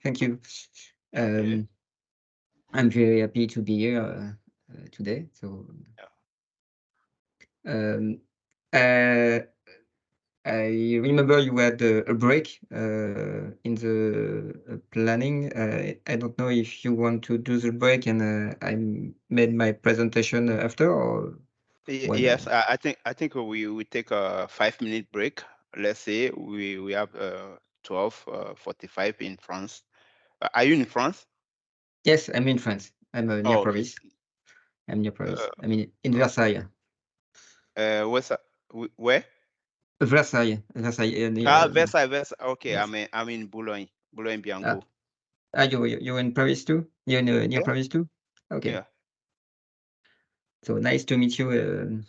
Thank you. Okay. I'm very happy to be here today. So Yeah. um, uh, I remember you had a break in the planning. I don't know if you want to do the break and made my presentation after or when. Yes, I think we take a 5 minute break. Let's say we have 12:45 in France. Are you in France? Yes, I'm in France. I'm near Oh, okay. Paris. I'm near Paris. Uh, I mean, in uh, Versailles. what's that? Where? Versailles. Versailles. Ah, Near, Versailles, Versailles. Okay, yes. I'm in Boulogne, Boulogne Ah, Bianco. you're in Paris too? You're near Yeah, Paris too? Okay. yeah. So nice to meet you.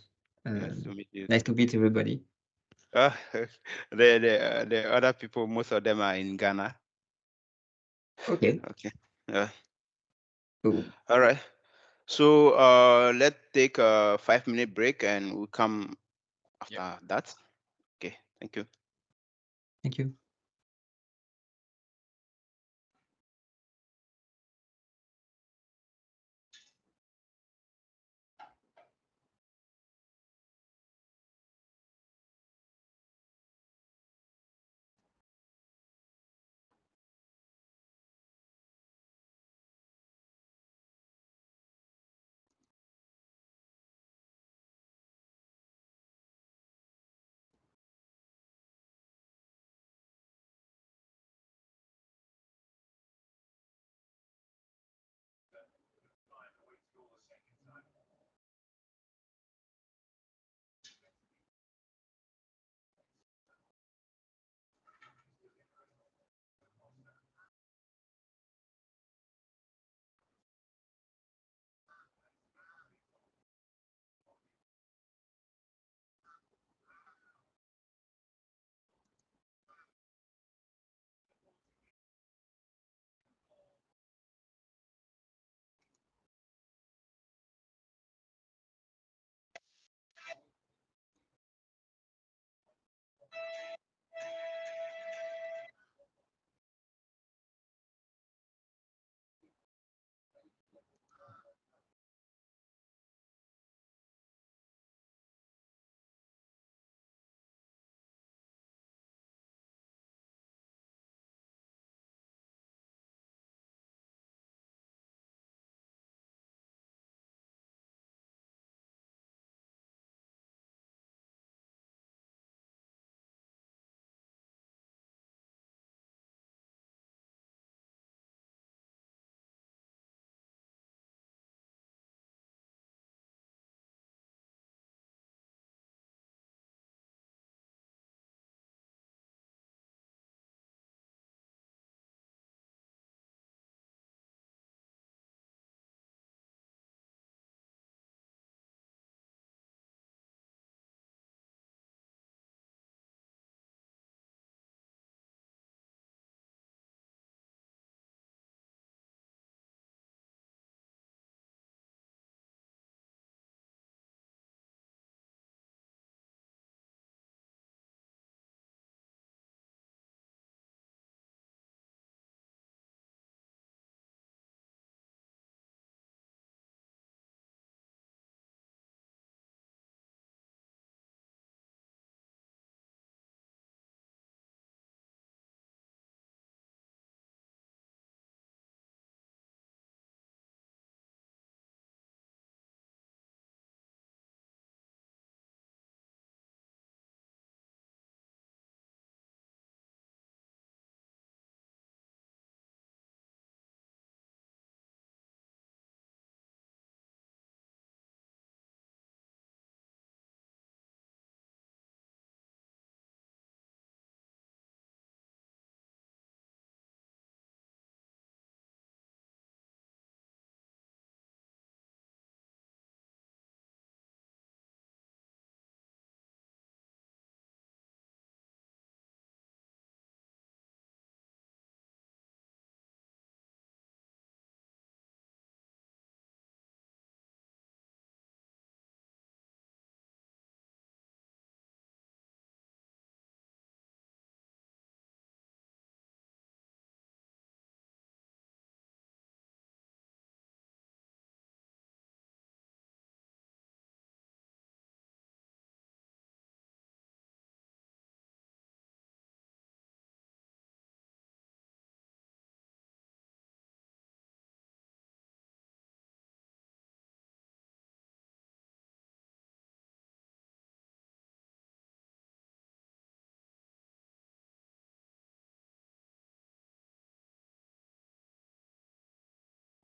Nice to meet you Nice too. to meet everybody. Uh, the other people, most of them are in Ghana. Okay. Okay. Yeah. Cool. All right. So let's take a 5 minute break and we'll come Yep. after that. Okay. Thank you. Thank you.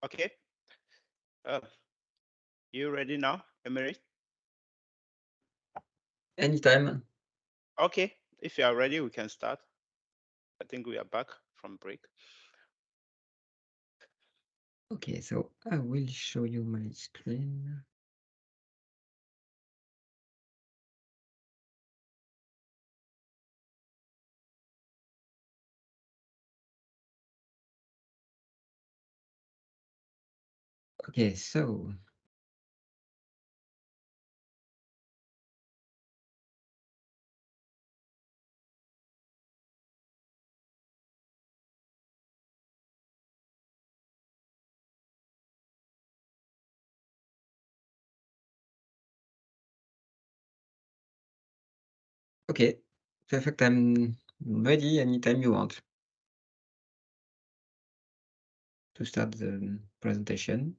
Okay. Uh, you ready now, Emery? Anytime. Okay. If you are ready, we can start. I think we are back from break. Okay, so I will show you my screen. Okay, so okay, perfect. I'm ready anytime you want to start the presentation.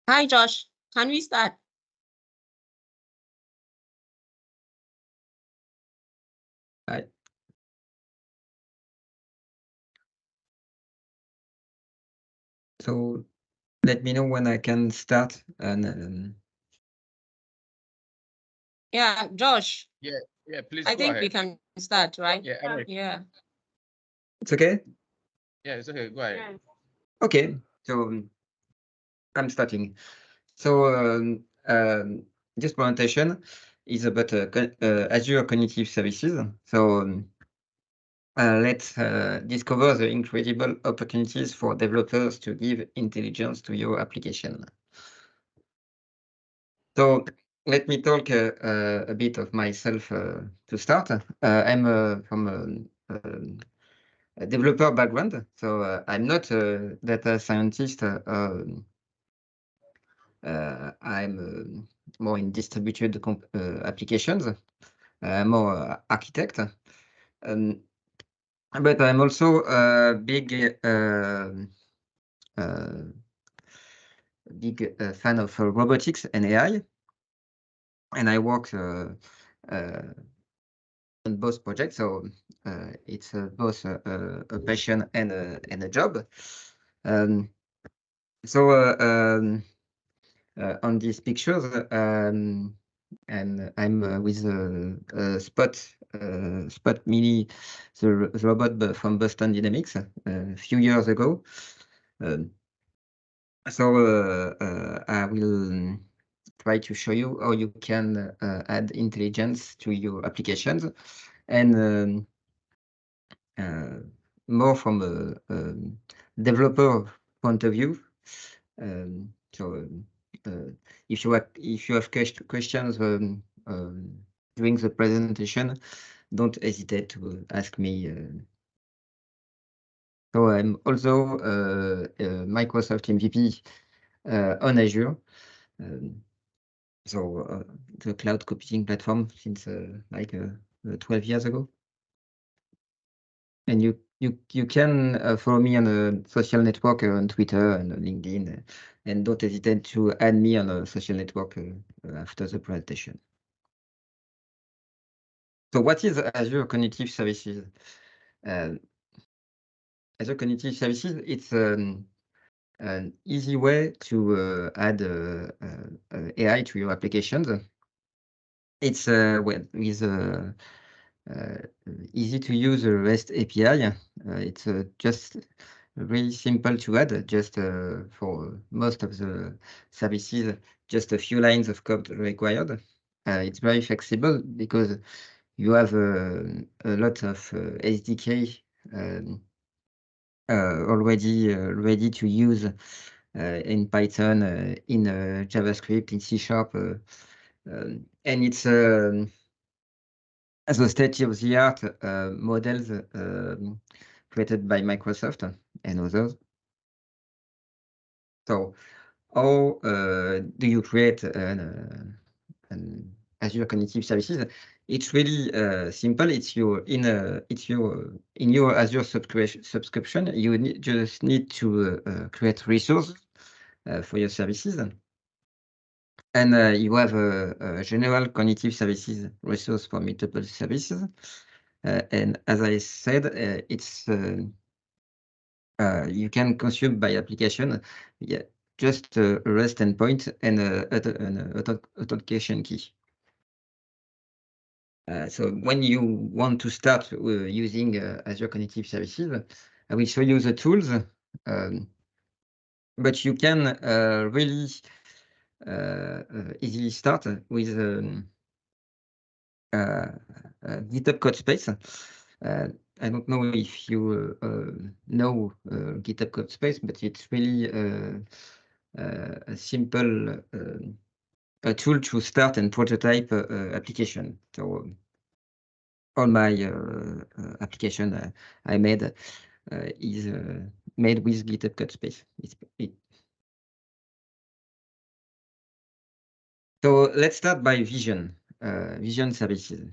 Hi, Josh. Can we start? Right. So let me know when I can start and Yeah, Josh. Yeah, yeah, please I go think we ahead. can start, right? Yeah, Emily. Yeah. it's okay. Yeah, it's okay. Go ahead. Okay, so I'm starting. So this presentation is about Azure Cognitive Services. So let's discover the incredible opportunities for developers to give intelligence to your application. So let me talk a bit of myself to start. I'm from a developer background, so I'm not a data scientist. I'm more in distributed applications, more architect. Um, but I'm also a uh, big fan of robotics and AI, and I work uh, on both projects. So it's both a passion and a job. Um, so on these pictures, and I'm with Spot Mini, the robot from Boston Dynamics a few years ago. Um, so I will try to show you how you can add intelligence to your applications and uh, more from a developer point of view. So if you have questions during the presentation, don't hesitate to ask me. So I'm also a Microsoft MVP on Azure. Um, so the cloud computing platform since 12 years ago. And you can follow me on a social network on Twitter and LinkedIn, and don't hesitate to add me on a social network after the presentation. So what is Azure Cognitive Services? Uh, Azure Cognitive Services, it's an easy way to add AI to your applications. It's with uh, easy to use REST API. It's just really simple to add, just for most of the services, just a few lines of code required. It's very flexible because you have a lot of SDK um, already ready to use in Python, in JavaScript, in C Sharp, And it's the state-of-the-art models created by Microsoft and others. So how do you create an Azure Cognitive Services? It's really simple. It's your in your Azure subscription. You just need to create resources for your services, and you have a general cognitive services resource for multiple services. And as I said, it's you can consume by application. Yeah, just a REST endpoint and an authentication key. So when you want to start using Azure Cognitive Services, I will show you the tools, but you can really easily start with GitHub Codespace. I don't know if you know GitHub Codespace, but it's really a simple a tool to start and prototype application. So all my application I made is made with GitHub Codespace. So let's start by Vision, Vision services.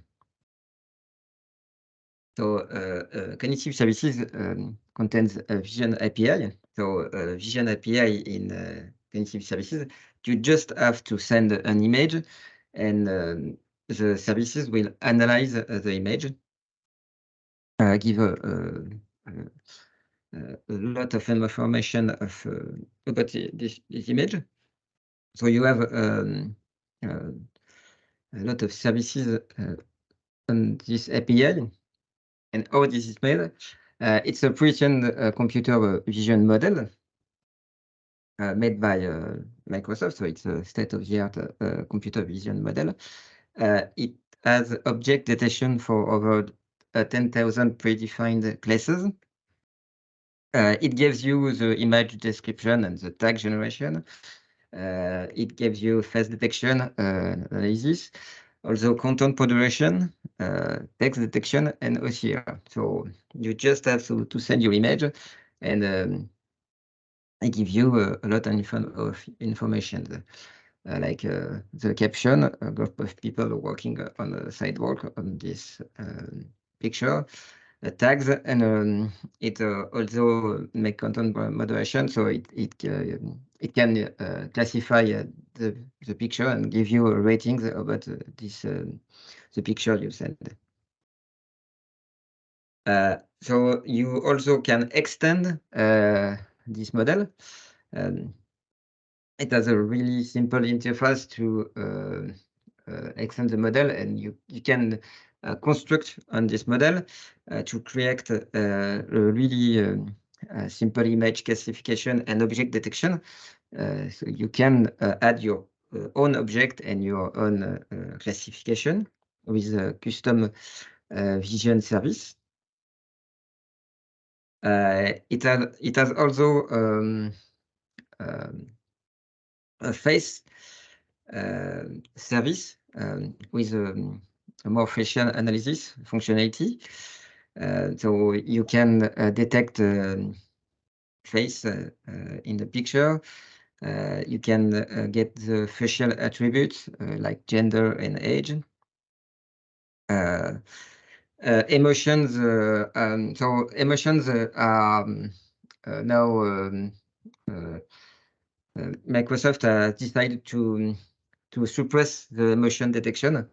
So Cognitive Services contains a Vision API. So Vision API in Cognitive Services, you just have to send an image, and the services will analyze the image, give a lot of information about this image. So you have a lot of services on this API. And how this is made? It's a pre-trained computer vision model made by Microsoft. So it's a state-of-the-art computer vision model. It has object detection for over 10,000 predefined classes. It gives you the image description and the tag generation. It gives you face detection analysis, also content moderation, text detection, and OCR. So you just have to send your image, and I give you a lot of information, like the caption, a group of people working on a sidewalk on this picture, tags, and it also make content moderation, so it can classify the picture and give you ratings about the picture you send. So you also can extend this model. It has a really simple interface to extend the model, and you can construct on this model to create a really simple image classification and object detection. So you can add your own object and your own classification with a custom vision service. It has also a face service with a more facial analysis functionality. So you can detect face in the picture. You can get the facial attributes like gender and age. Emotions. So emotions are now Microsoft decided to suppress the emotion detection.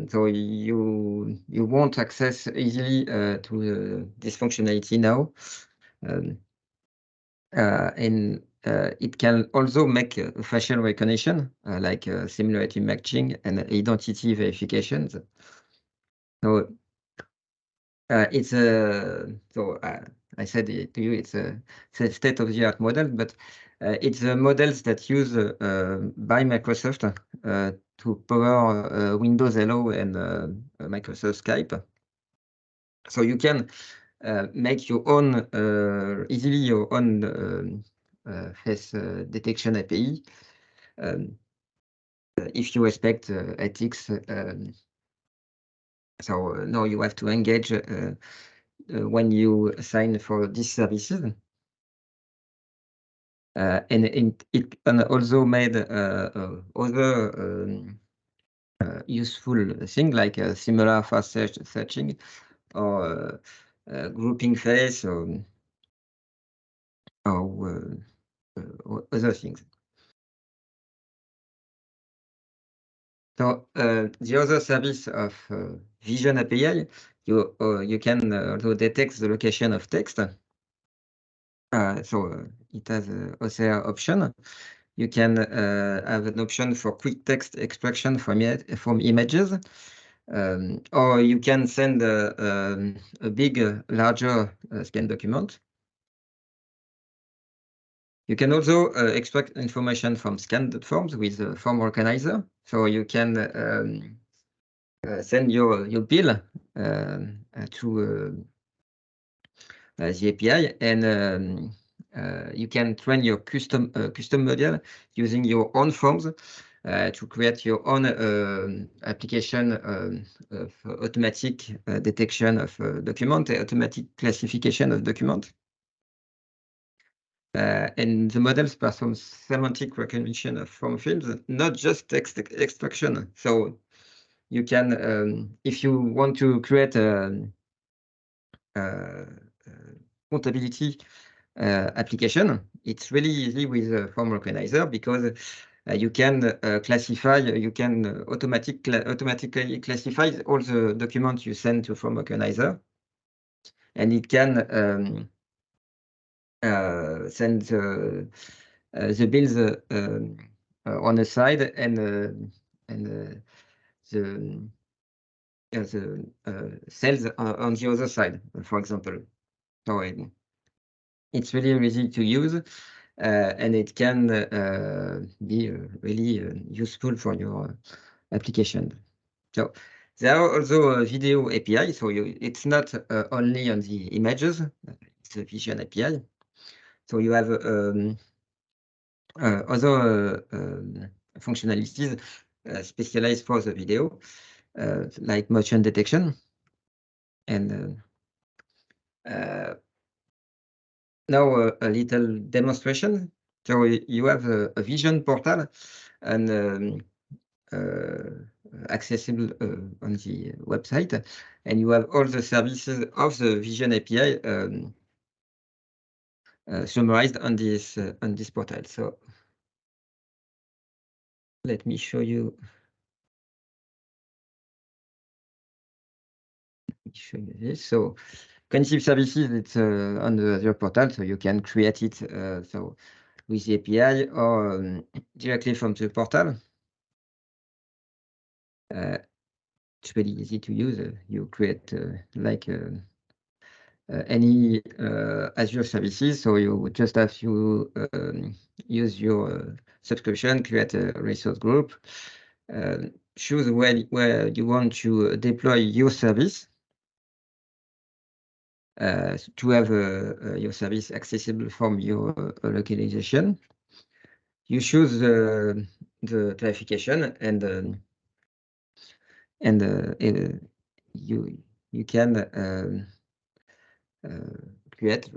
So you won't access easily to this functionality now. And it can also make facial recognition, like similarity matching and identity verifications. So it's I said to you, it's a state-of-the-art model, but it's the models that used by Microsoft to power Windows Hello and Microsoft Skype. So you can make your own easily your own face detection API. if you respect ethics. So no, you have to engage when you sign for these services. And it can also made other useful thing like similar fast searching or grouping face or other things. So the other service of Vision API, you can also detect the location of text. So it has OCR option. You can have an option for quick text extraction from images, or you can send a big, larger scan document. You can also extract information from scanned forms with a form organizer. So you can send your bill to the API, and you can train your custom model using your own forms to create your own application of automatic detection of document, automatic classification of document. And the models perform semantic recognition of form fields, not just text extraction. So you can, if you want to create a accountability application, it's really easy with a form recognizer because you can classify, you can automatically classify all the documents you send to form recognizer, and it can send the bills on the side and the sales on the other side, for example. So it's really easy to use, and it can be really useful for your application. So there are also a video API, so it's not only on the images, it's a Vision API. So you have other functionalities specialized for the video, like motion detection. And now a little demonstration. So you have a Vision portal and accessible on the website, and you have all the services of the Vision API summarized on this portal. So let me show you. This. So cognitive services, it's on the portal, so you can create it so with the API or directly from the portal. It's really easy to use. You create like any Azure services, so you just have to use your subscription, create a resource group, choose where you want to deploy your service to have your service accessible from your localization. You choose the clarification, and you can create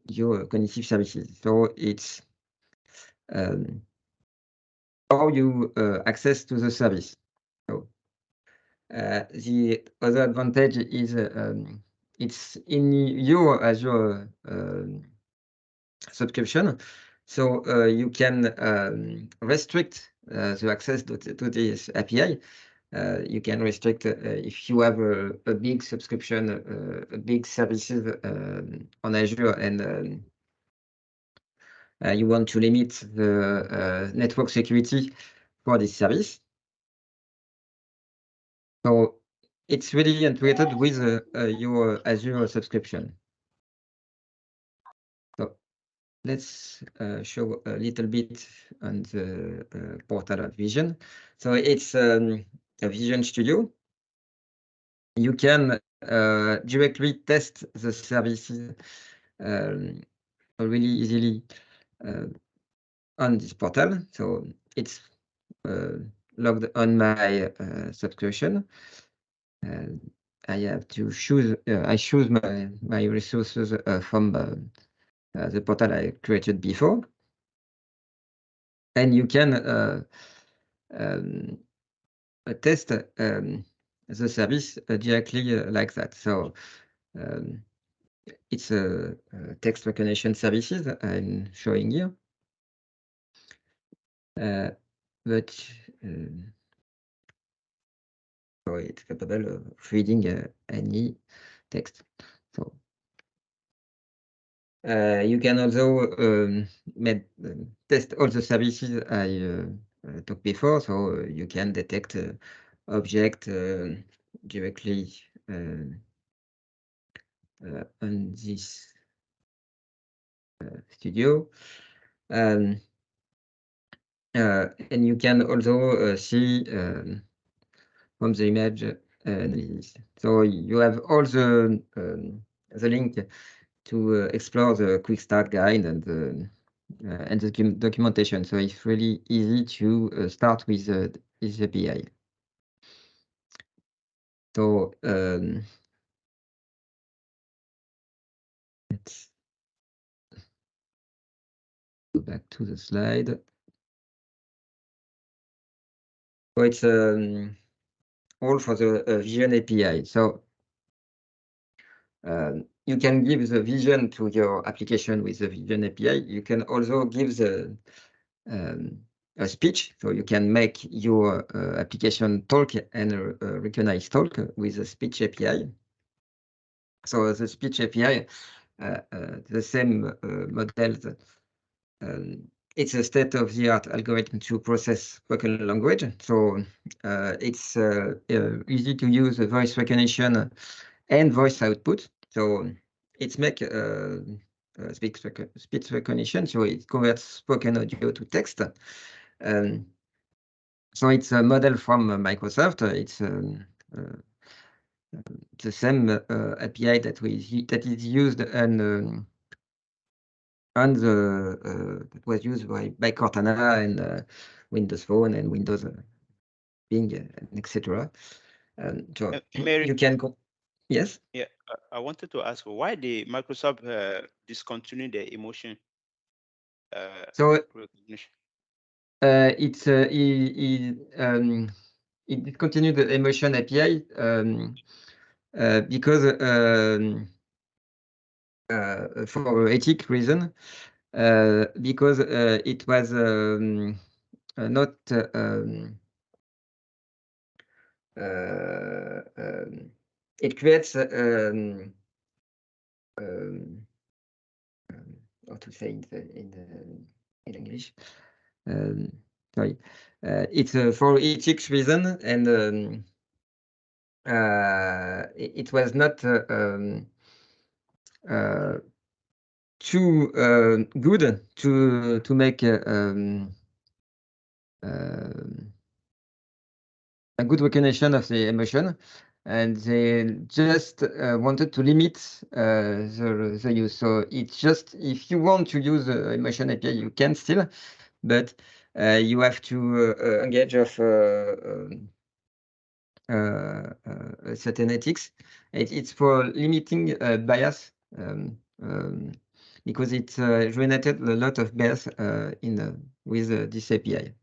your cognitive services. So it's how you access to the service. So the other advantage is it's in your Azure subscription, so you can restrict the access to this API. You can restrict if you have a big subscription, a big services on Azure, and you want to limit the network security for this service. So it's really integrated with your Azure subscription. So let's show a little bit on the portal of Vision. So it's a Vision Studio. You can directly test the services really easily on this portal. So it's logged on my subscription. I have to choose. I choose my resources from the portal I created before, and you can um, test the service directly like that. So it's a text recognition services I'm showing here, but so it's capable of reading any text. So you can also test all the services I talked before. So you can detect object directly on this studio. And you can also see from the image analysis. So you have all the link to explore the quick start guide and the documentation. So it's really easy to start with this API. So let's go back to the slide. So it's all for the Vision API. So you can give the vision to your application with the Vision API. You can also give the a speech, so you can make your application talk and recognize talk with a speech API. So the speech API, the same model. It's a state-of-the-art algorithm to process spoken language. So it's easy to use voice recognition and voice output. So it's make speech recognition. So it converts spoken audio to text. So it's a model from Microsoft. It's the same API that is used and that was used by Cortana and Windows Phone and Windows Bing, etc. So Mary, you can go. Yes. yeah, I wanted to ask why did Microsoft discontinue the emotion So recognition? it discontinued the emotion API because for ethic reason, because it was not it creates how to say in English. Sorry, it's for ethics reason, and it was not too good to make a good recognition of the emotion, and they just wanted to limit the use. So it's just if you want to use emotion API, you can still, but you have to engage of certain ethics. It's for limiting bias because it generated a lot of bias with this API.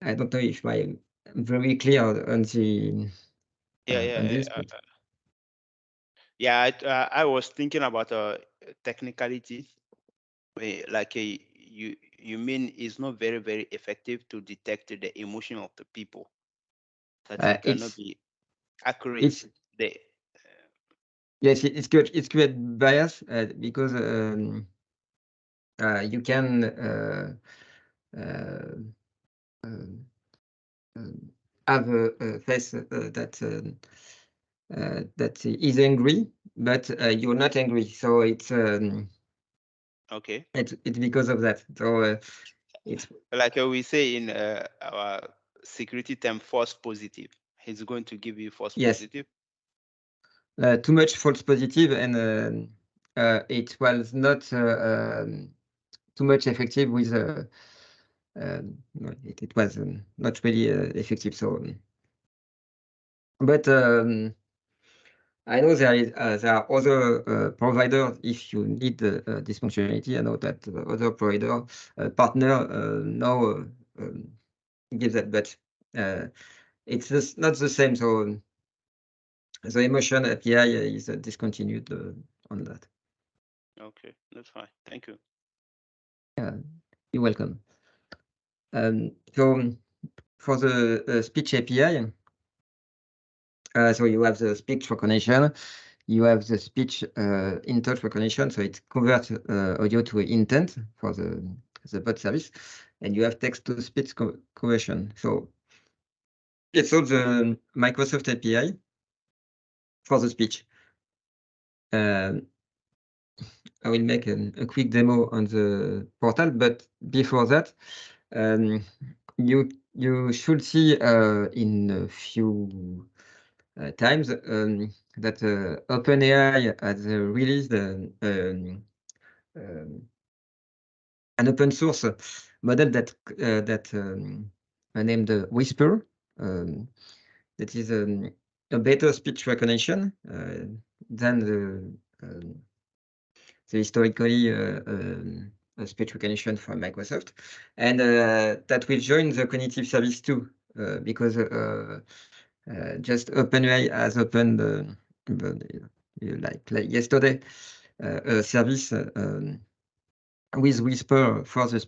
I don't know if I'm very clear on the on this. I was thinking about technicalities. Like you mean it's not very effective to detect the emotion of the people, that it cannot be accurate. It's yes, it's good. It's create bias because you can have a face that is angry, but you're not angry. So it's okay. It's because of that. So it's like we say in our security term, false positive. He's going to give you false positive. Too much false positive, and it was not too much effective with no, it was not really effective. So, but I know there are other providers if you need this functionality. I know that other provider partner now give that, but it's just not the same. So the emotion API is discontinued on that. Okay, that's fine. Thank you. You're welcome. So for the speech API, so you have the speech recognition, you have the speech in-touch recognition, so it converts audio to intent for the bot service, and you have text-to-speech conversion. So it's all the Microsoft API for the speech. I will make a quick demo on the portal, but before that, you should see in a few times that OpenAI has released an open source model that named Whisper. That is a better speech recognition than the historically speech recognition from Microsoft, and that will join the cognitive service too, because just OpenAI has opened like yesterday a service with Whisper for the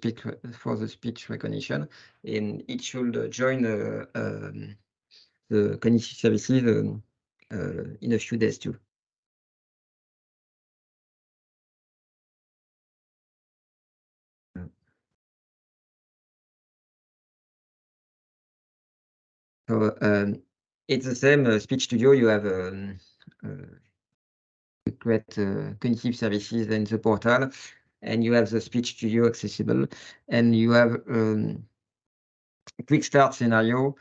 speech recognition, and it should join the cognitive services in a few days too. So it's the same Speech Studio. You have create cognitive services in the portal, and you have the Speech Studio accessible, and you have quick start scenario,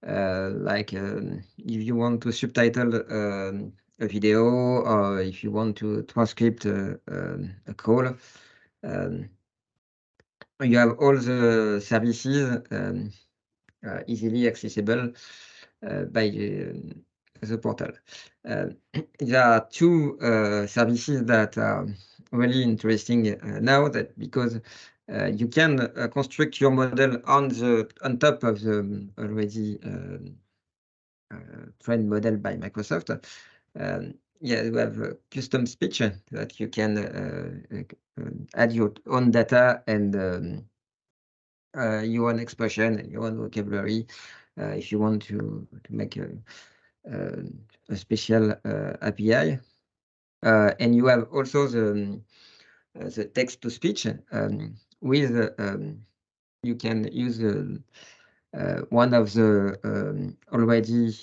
like if you want to subtitle a video, or if you want to transcript a call. You have all the services easily accessible by the portal. There are two services that are really interesting now, that because you can construct your model on top of the already trained model by Microsoft. Yeah, you have custom speech that you can add your own data and your own expression, your own vocabulary, if you want to make a special API. And you have also the text-to-speech with you can use one of the already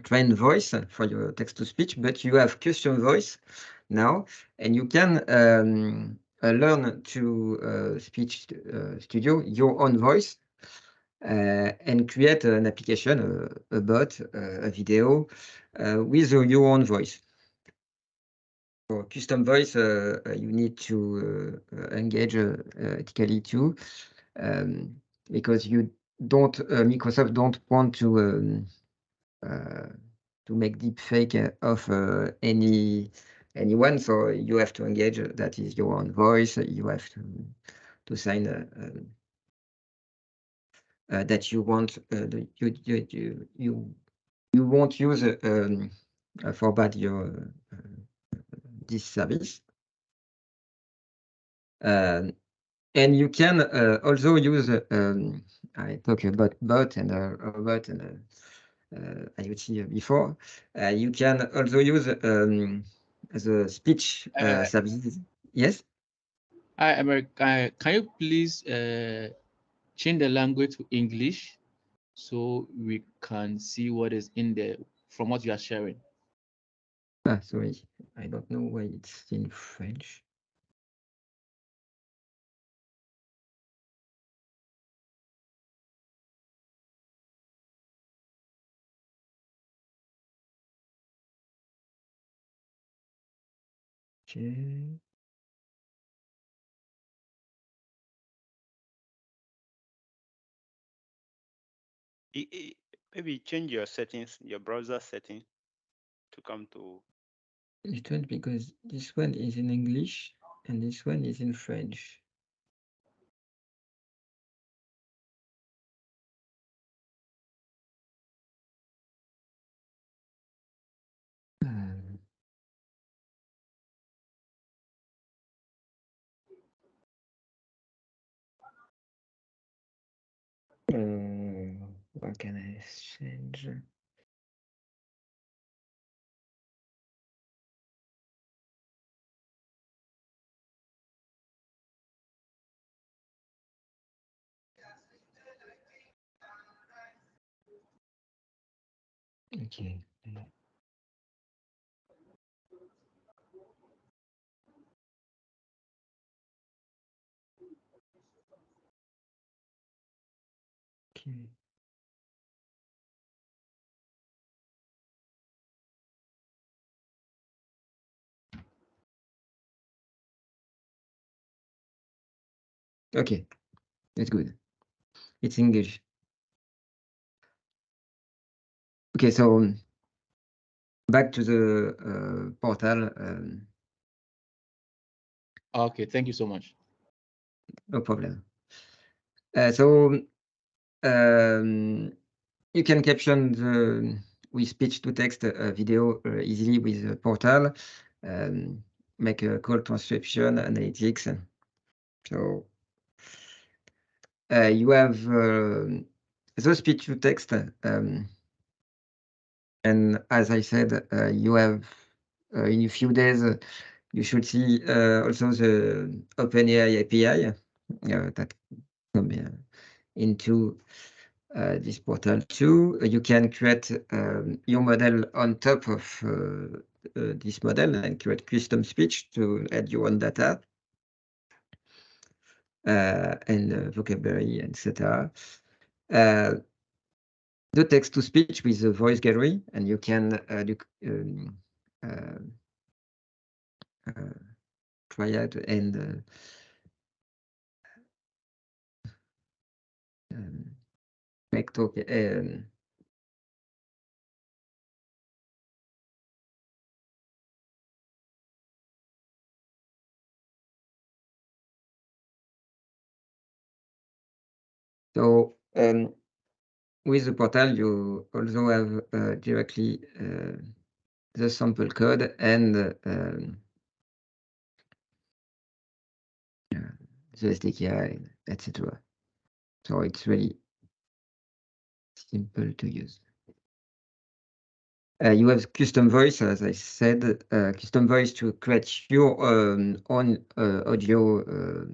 trained voice for your text-to-speech, but you have custom voice now, and you can learn to Speech Studio your own voice and create an application, a bot, a video with your own voice. For custom voice, you need to engage ethically too, because you don't Microsoft don't want to make deep fake of anyone, so you have to engage that is your own voice. You have to sign that you want you won't use for bad your this service. And you can also use I talked about bot and robot and IoT before. You can also use the speech services. Yes. Hi, America. Can you please change the language to English so we can see what is in there from what you are sharing? Sorry, I don't know why it's in French. Okay. Maybe change your settings, your browser setting, to come to. It won't because this one is in English and this one is in French. What can I change? Okay. Okay. Okay, that's good. It's English. Okay, so back to the portal. Okay, thank you so much. No problem. So you can caption the with speech to text video easily with the portal. Make a call transcription analytics. So you have the speech to text, and as I said, you have in a few days you should see also the OpenAI API that come into this portal too. You can create your model on top of this model and create custom speech to add your own data and vocabulary, etc. The text to speech with the voice gallery, and you can try it and make talk. So with the portal, you also have directly the sample code and the SDK, etc. So it's really simple to use. You have custom voice, as I said, custom voice to create your own audio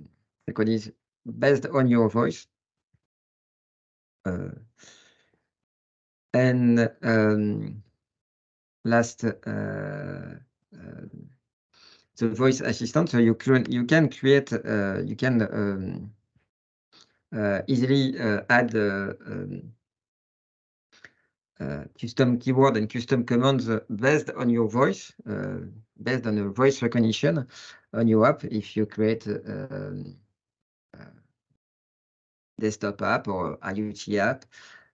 recordings based on your voice. And last, the voice assistant. So you can create, you can easily add custom keyword and custom commands based on your voice, based on your voice recognition on your app. If you create desktop app or IoT app,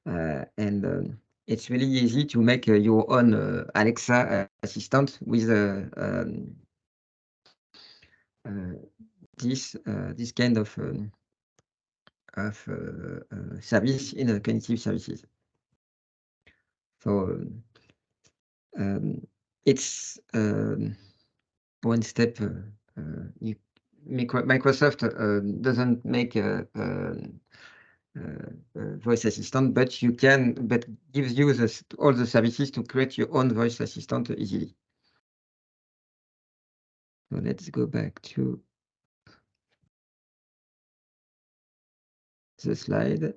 and it's really easy to make your own Alexa assistant with this kind of service in cognitive services. So it's one step. Microsoft doesn't make a voice assistant, but gives you all the services to create your own voice assistant easily. So let's go back to the slide.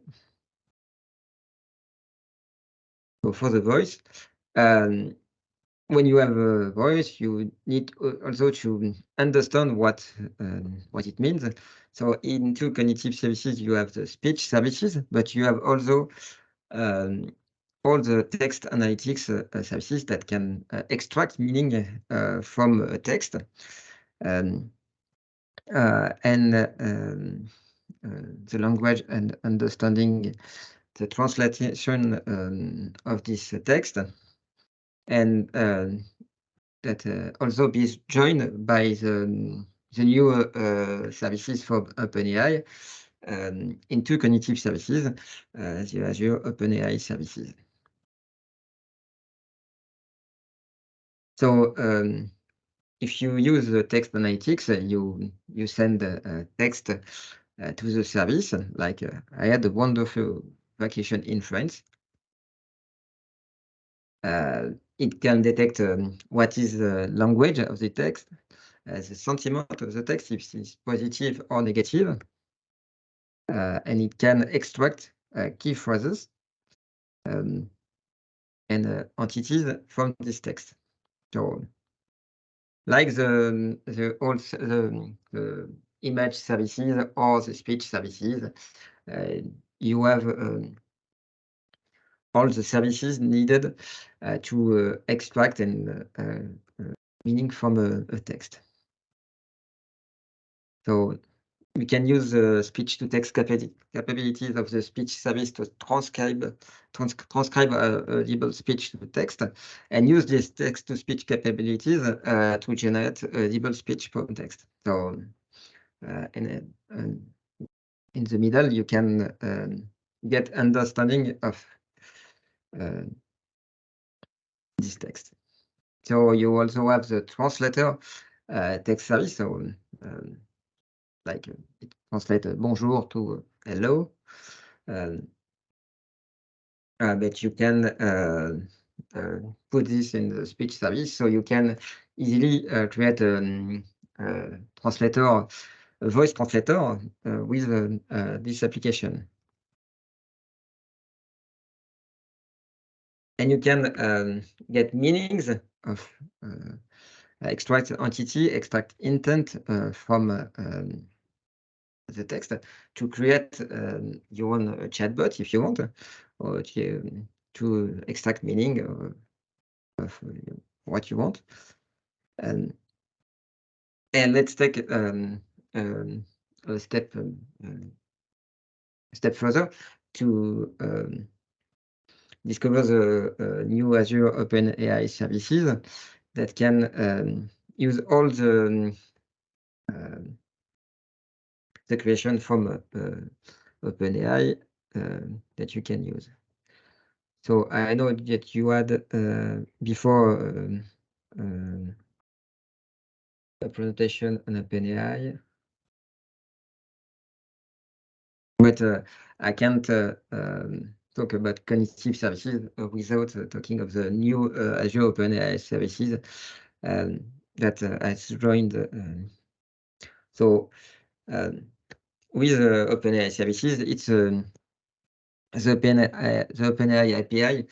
So for the voice, when you have a voice, you need also to understand what it means. So into cognitive services, you have the speech services, but you have also all the text analytics services that can extract meaning from a text. And the language and understanding the translation of this text, and that also be joined by the new services from OpenAI into cognitive services, the Azure OpenAI services. So if you use the text analytics, you send text to the service, like I had a wonderful vacation in France. It can detect what is the language of the text, the sentiment of the text, if it's positive or negative, and it can extract key phrases and entities from this text. So, like the image services or the speech services, you have all the services needed to extract and meaning from a text. So we can use the speech-to-text capabilities of the speech service to transcribe audible speech to text, and use this text-to-speech capabilities to generate audible speech from text. So in the middle, you can get understanding of this text. So you also have the translator text service. So like it translates bonjour to hello. But you can put this in the speech service, so you can easily create a translator, a voice translator with this application. And you can get meanings of extract entity, extract intent from the text to create your own chatbot if you want, or to extract meaning of what you want. And let's take a step further to discover the new Azure OpenAI services that can use all the creation from OpenAI that you can use. So I know that you had before a presentation on OpenAI, but I can't talk about cognitive services without talking of the new Azure OpenAI services that has joined. So with OpenAI services, it's the OpenAI API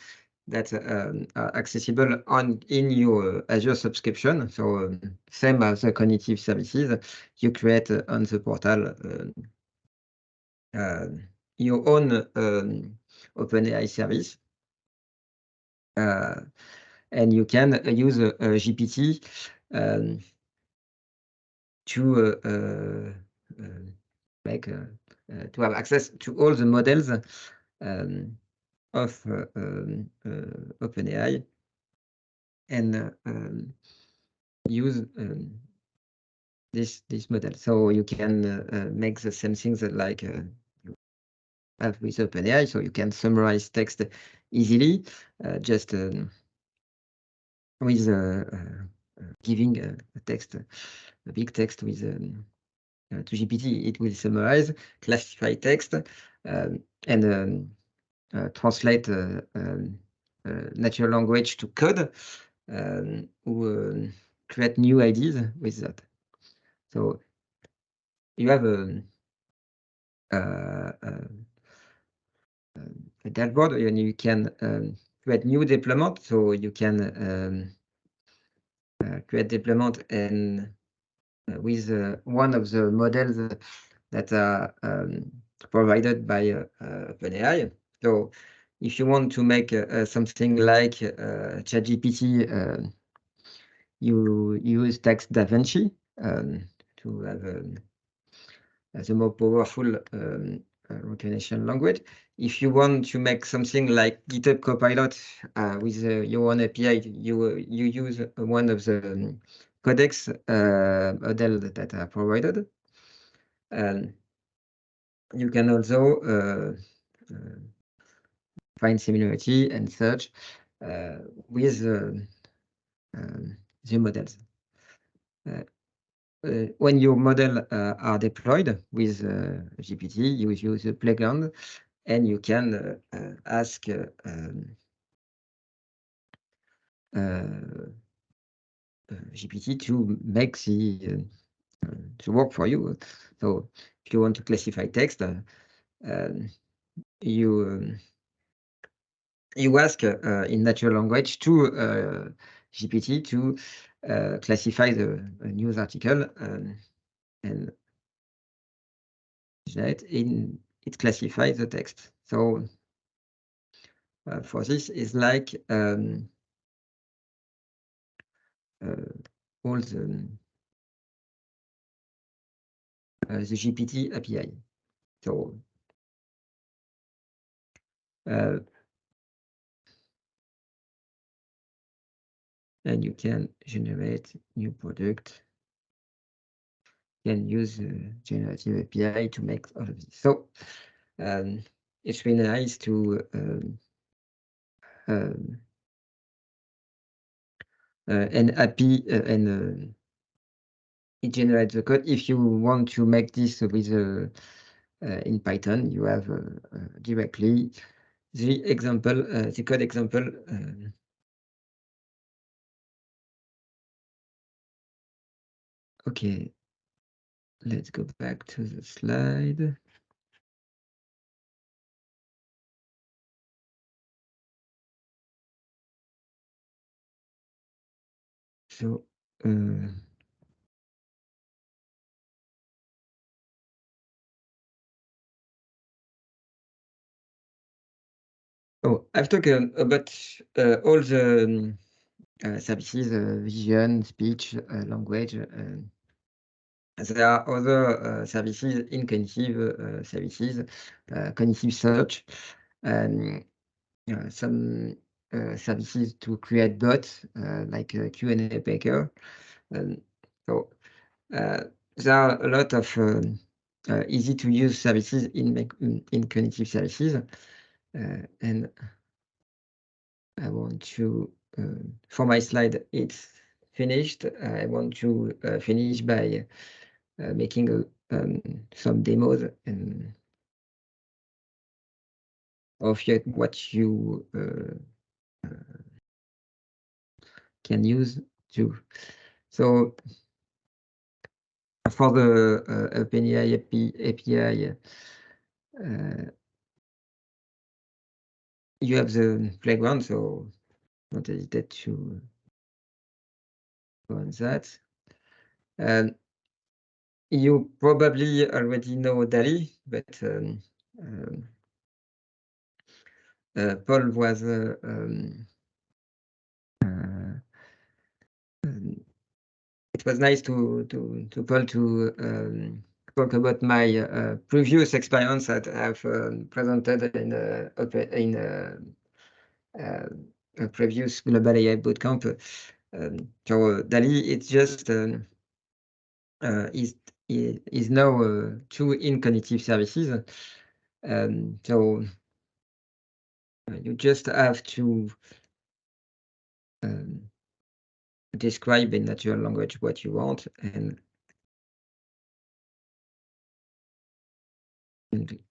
that are accessible in your Azure subscription. So same as the cognitive services, you create on the portal your own OpenAI service, and you can use GPT to make to have access to all the models of OpenAI and use this model. So you can make the same things that like you have with OpenAI. So you can summarize text easily, just with giving a text, a big text with to GPT. It will summarize, classify text, and translate natural language to code, or create new ideas with that. So you have a dashboard, and you can create new deployment. So you can create deployment and with one of the models that are provided by OpenAI. So if you want to make something like ChatGPT, you use Text DaVinci to have the more powerful recognition language. If you want to make something like GitHub Copilot with your own API, you use one of the codecs model that are provided. You can also find similarity and search with the models. When your model are deployed with GPT, you use the playground, and you can ask GPT to make the work for you. So if you want to classify text, you ask in natural language to GPT to classify the news article, and it classifies the text. So for this is like all the GPT API. So and you can generate new product. You can use generative API to make all of this. So it's really nice to and happy and it generates the code. If you want to make this with in Python, you have directly the example, the code example. Okay, let's go back to the slide. So I've talked about all the services, vision, speech, language. There are other services in cognitive services, cognitive search, some services to create bots like Q&A Baker. So there are a lot of easy to use services in cognitive services, and I want to for my slide it's finished. I want to finish by making some demos and of what you can use too. So for the OpenAI API, you have the playground, so don't hesitate to go on that. You probably already know DALI, but Paul was it was nice to Paul to talk about my previous experience that I've presented in a previous Global AI Bootcamp. So DALI, it's just is now two in cognitive services. So you just have to describe in natural language what you want, and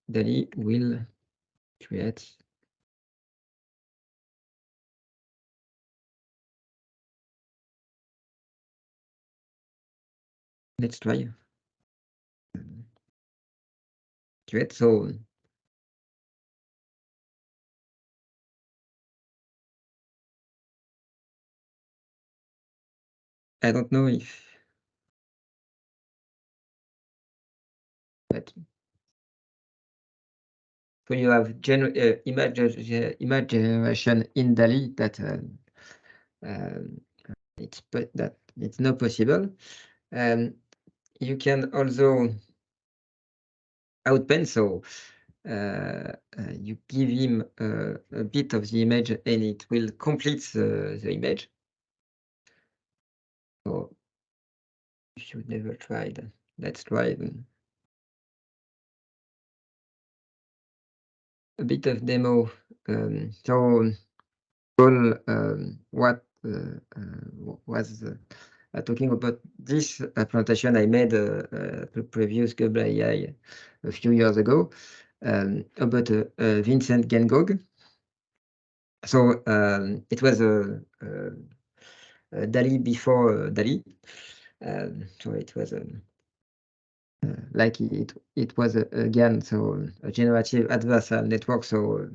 DALI will create. Let's try. Create. So I don't know if that. So you have image generation in DALI that it's not possible. You can also outpen. So you give him a bit of the image and it will complete the image. So you should never try that. Let's try a bit of demo. So Paul, what was talking about this presentation I made the previous Global AI a few years ago about Vincent Van Gogh. So it was a DALI before DALI. So it was like it was again so a generative adversarial network. So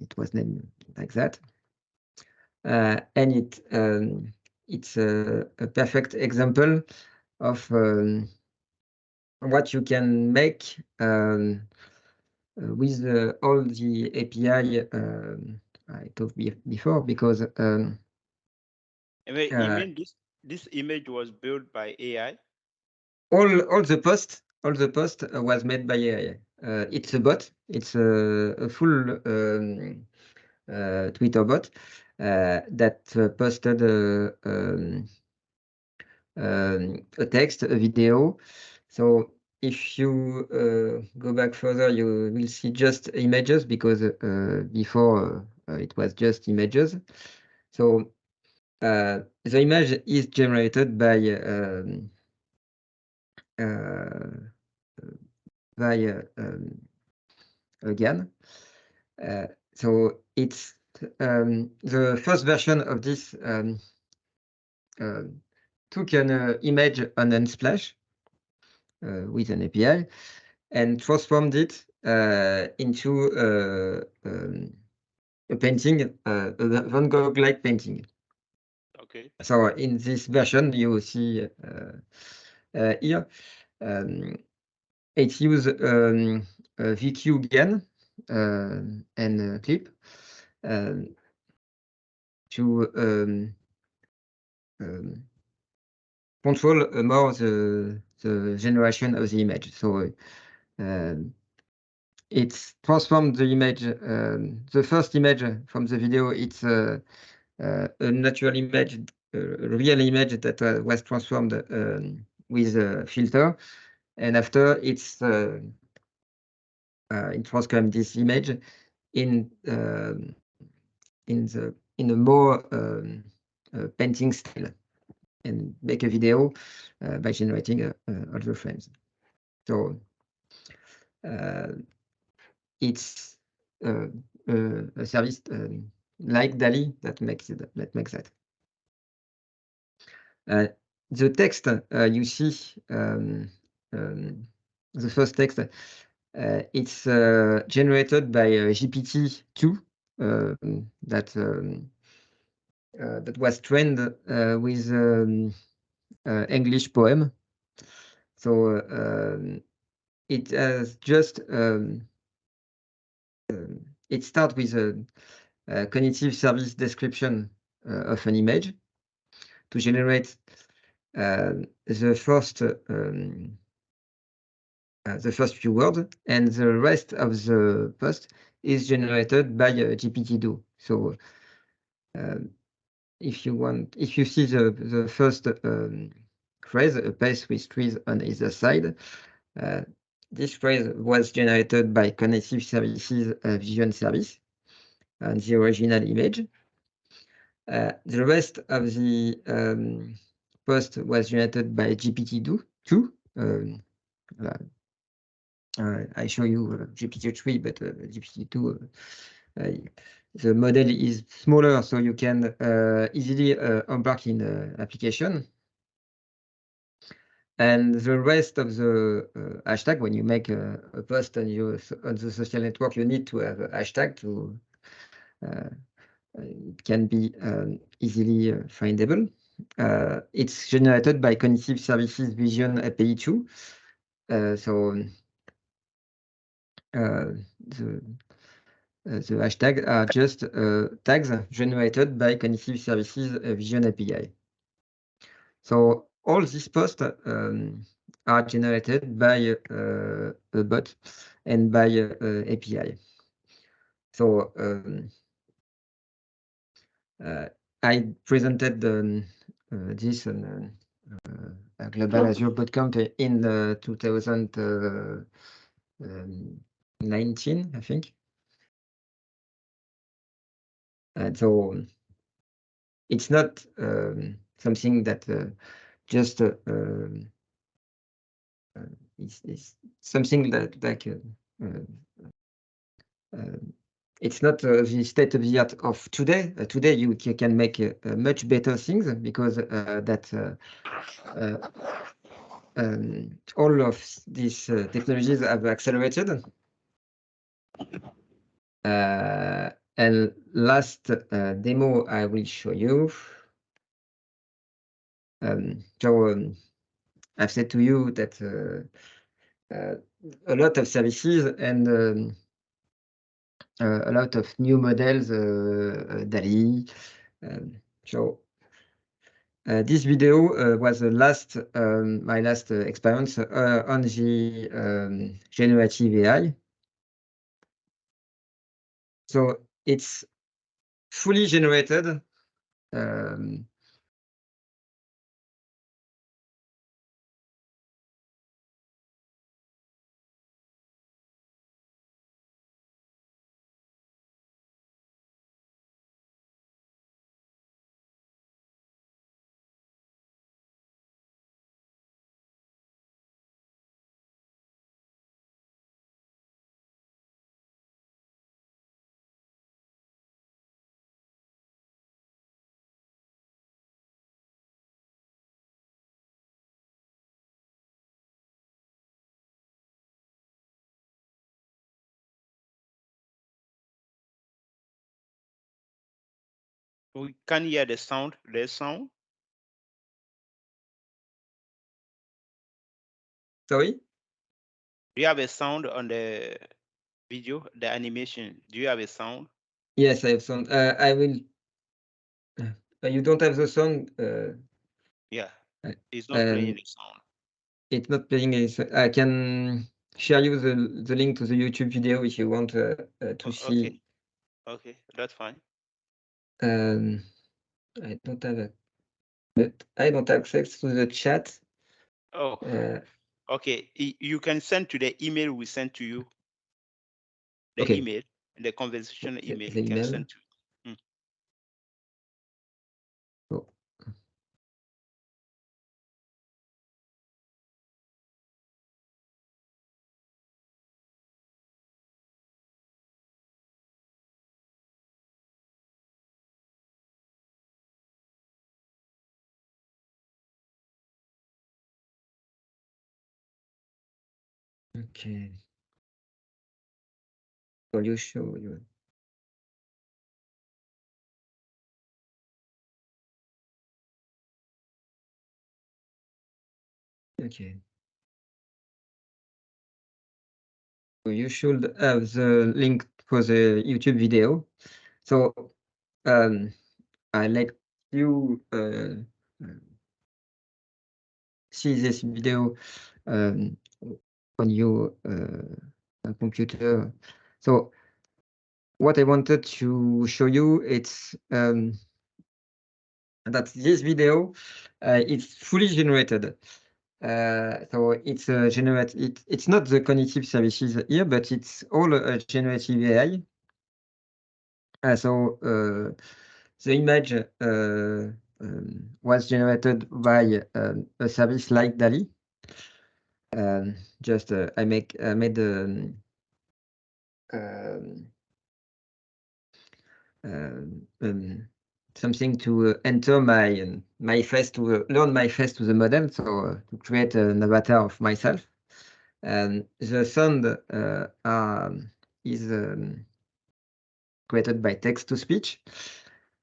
it was named like that, and it's a perfect example of what you can make with all the API I talked before, because You mean this image was built by AI? all the post was made by AI. It's a bot. It's a full Twitter bot that posted a text, a video. So if you go back further, you will see just images, because before it was just images. So the image is generated by again. So it's the first version of this took an image on Unsplash with an API and transformed it into a painting, a Van Gogh-like painting. Okay. So in this version, you see here, it uses VQ GAN and clip to control more the generation of the image. So it's transformed the image. The first image from the video, it's a natural image, a real image that was transformed with a filter, and after it transformed this image in a more painting style, and make a video by generating all the frames. So it's a service like DALI that makes that. The text you see, the first text, it's generated by GPT-2 that was trained with English poem. So it has just it starts with a cognitive service description of an image to generate the first few words, and the rest of the post is generated by GPT-2. So if you see the first phrase, a place with trees on either side, this phrase was generated by Cognitive Services Vision Service and the original image. The rest of the post was generated by GPT-2. I show you GPT-3, but GPT-2, the model is smaller, so you can easily embark in application. And the rest of the hashtag, when you make a post on the social network, you need to have a hashtag to it can be easily findable. It's generated by Cognitive Services Vision API 2. So the hashtags are just tags generated by Cognitive Services Vision API. So all these posts are generated by a bot and by API. So I presented this on Global Azure Bootcamp in 2019, I think. And so it's not something that just it's something that like it's not the state of the art of today. Today you can make much better things because all of these technologies have accelerated. And last demo I will show you. So I've said to you that a lot of services and a lot of new models, DALI. So this video was the last my last experience on the generative AI. So it's fully generated. We can hear the sound. The sound. Sorry? Do you have a sound on the video, the animation? Do you have a sound? Yes, I have some. I will. You don't have the sound. Yeah, Uh, it's not playing um, the sound. It's not playing. I can share you the link to the YouTube video if you want to see. Okay, that's fine. I don't have a, but I don't have access to the chat. Oh, okay. You can send to the email we sent to you. The Okay. email, the conversation email. The You can email. send to. Oh. Okay. Will you show you? Okay. So you should have the link for the YouTube video. So I let you see this video on your computer. So what I wanted to show you, it's that this video it's fully generated. So it's it's not the cognitive services here, but it's all generative AI. So the image was generated by a service like DALI. Just I made something to enter my face to learn my face to the model, so to create an avatar of myself. The sound is created by text to speech.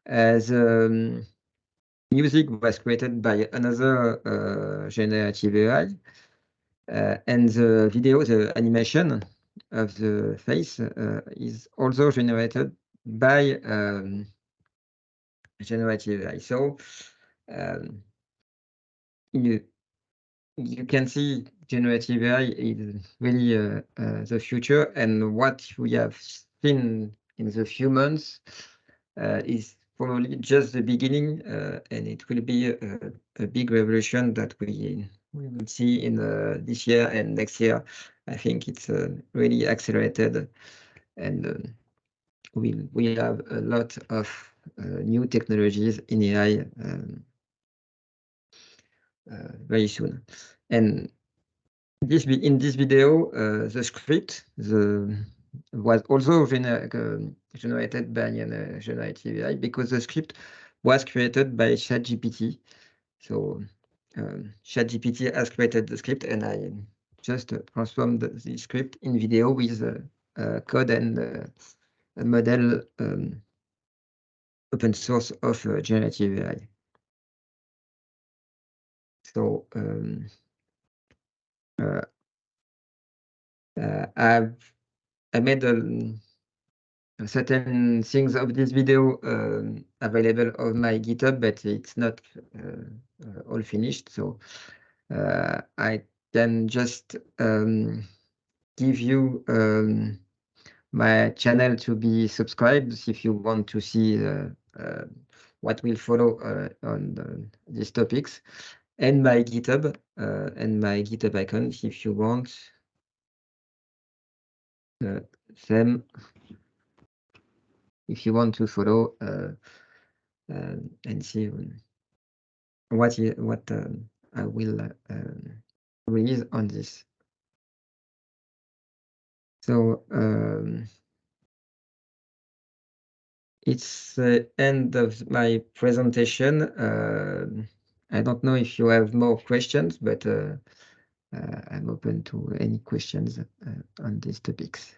The music was created by another generative AI. And the video, the animation of the face is also generated by generative AI. So you can see generative AI is really the future, and what we have seen in the few months is probably just the beginning, and it will be a big revolution that we will see in this year and next year. I think it's really accelerated, and we'll have a lot of new technologies in AI very soon. And in this video, the script was also generated by a generative AI, because the script was created by ChatGPT. So ChatGPT has created the script, and I just transformed the script in video with code and a model open source of generative AI. So I made certain things of this video available on my GitHub, but it's not all finished. So I can just give you my channel to be subscribed if you want to see what will follow on these topics, and my GitHub icon if you want them, if you want to follow and see what I will release on this. So it's the end of my presentation. I don't know if you have more questions, but I'm open to any questions on these topics.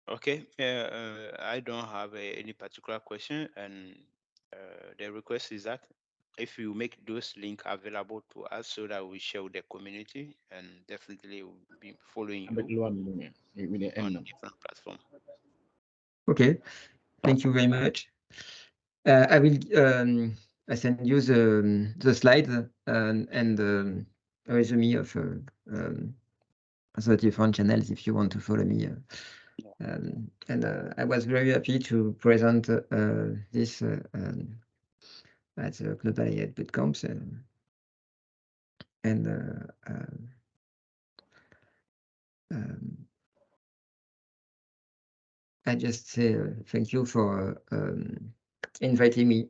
Okay, I don't have any particular question, and the request is that if you make those links available to us so that we share with the community, and definitely we'll be following you with the on end. different platforms. Okay, thank you very much. I will I send you the slides and a resume of the different channels if you want to follow me. And I was very happy to present this at the Global AI Bootcamp. And I just say thank you for inviting me.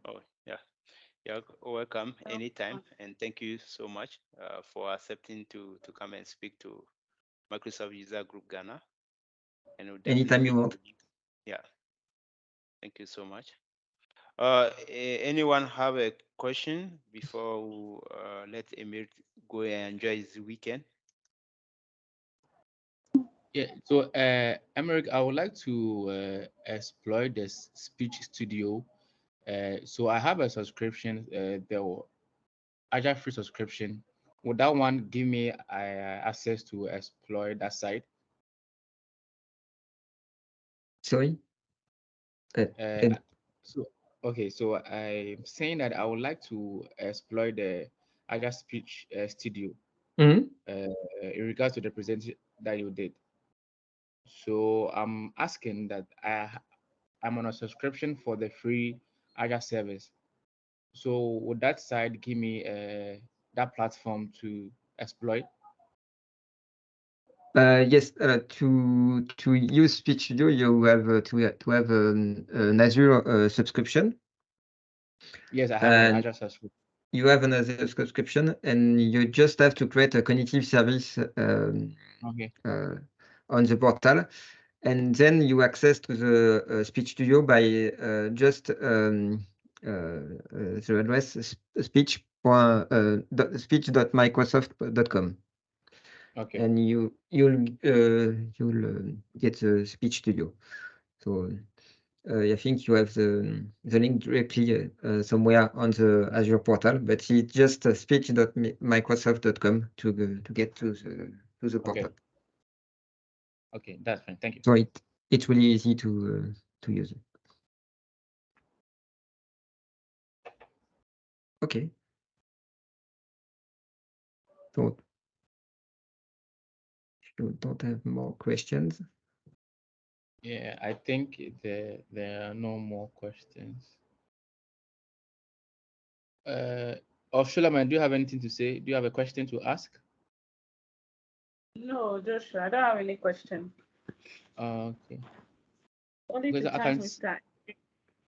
Oh, yeah. You're welcome anytime, and thank you so much for accepting to come and speak to Microsoft User Group Ghana. And we'll Anytime you definitely want. Yeah. Thank you so much. Anyone have a question before we let Emir go and enjoy his weekend? Yeah, so Emerick, I would like to exploit this speech studio. So I have a subscription, the Agile free subscription. Would that one give me access to exploit that site? Sorry. And So okay, so I'm saying that I would like to exploit the Agile speech studio Mhm. in regards to the presentation that you did. So I'm asking that I'm on a subscription for the free Agile service. So would that site give me that platform to exploit? Yes, to use Speech Studio, you have to have an Azure subscription. Yes, I have an And Agile subscription. you have another subscription, and you just have to create a cognitive service Okay. on the portal, and then you access to the Speech Studio by just the address speech.microsoft.com. Okay. And you'll get the Speech Studio. So I think you have the link directly somewhere on the Azure portal, but it's just speech.microsoft.com to get to the portal. Okay, that's fine. Thank you. So it's really easy to use it. Okay. So if you don't have more questions. Yeah, I think there are no more questions. Shulaman, do you have anything to say? Do you have a question to ask? No, Joshua, I don't have any question. Okay. Only Because to I thank can Mr.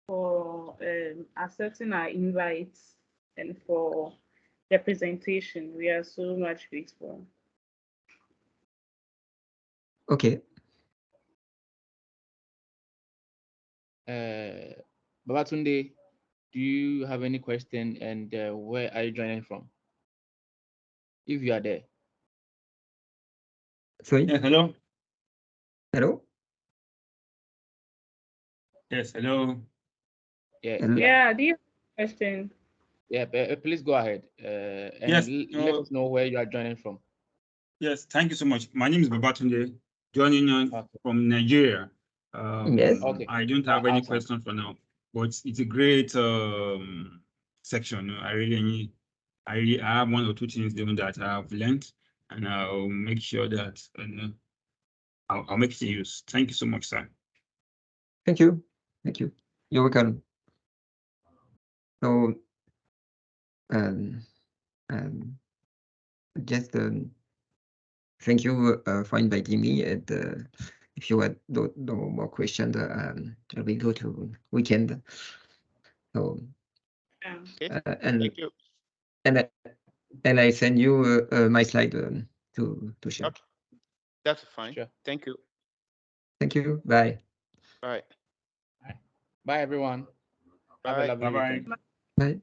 for accepting our invites and for the presentation. We are so much grateful. Okay. Babatunde, do you have any question, and where are you joining from? If you are there. Sorry. Yeah, hello. Hello. Yes, hello. Yeah. Hello? Yeah, do you have a question? Yeah, please go ahead and Yes, let us know where you are joining from. Yes, thank you so much. My name is Babatunde, joining on from Nigeria. Yes. Okay. I don't have any Awesome. questions for now, but it's a great section. I have one or two things doing that I've learned, and I'll make sure that I'll make it use. Thank you so much, sir. Thank you. Thank you. You're welcome. So, just thank you for inviting me. And if you had no more questions, we go to weekend. So, Okay. and Thank you. and I send you my slide to share. Okay. That's fine. Sure. Thank you. Thank you. Bye. Bye. Bye, everyone. Have a Bye. lovely Bye-bye. weekend. Bye.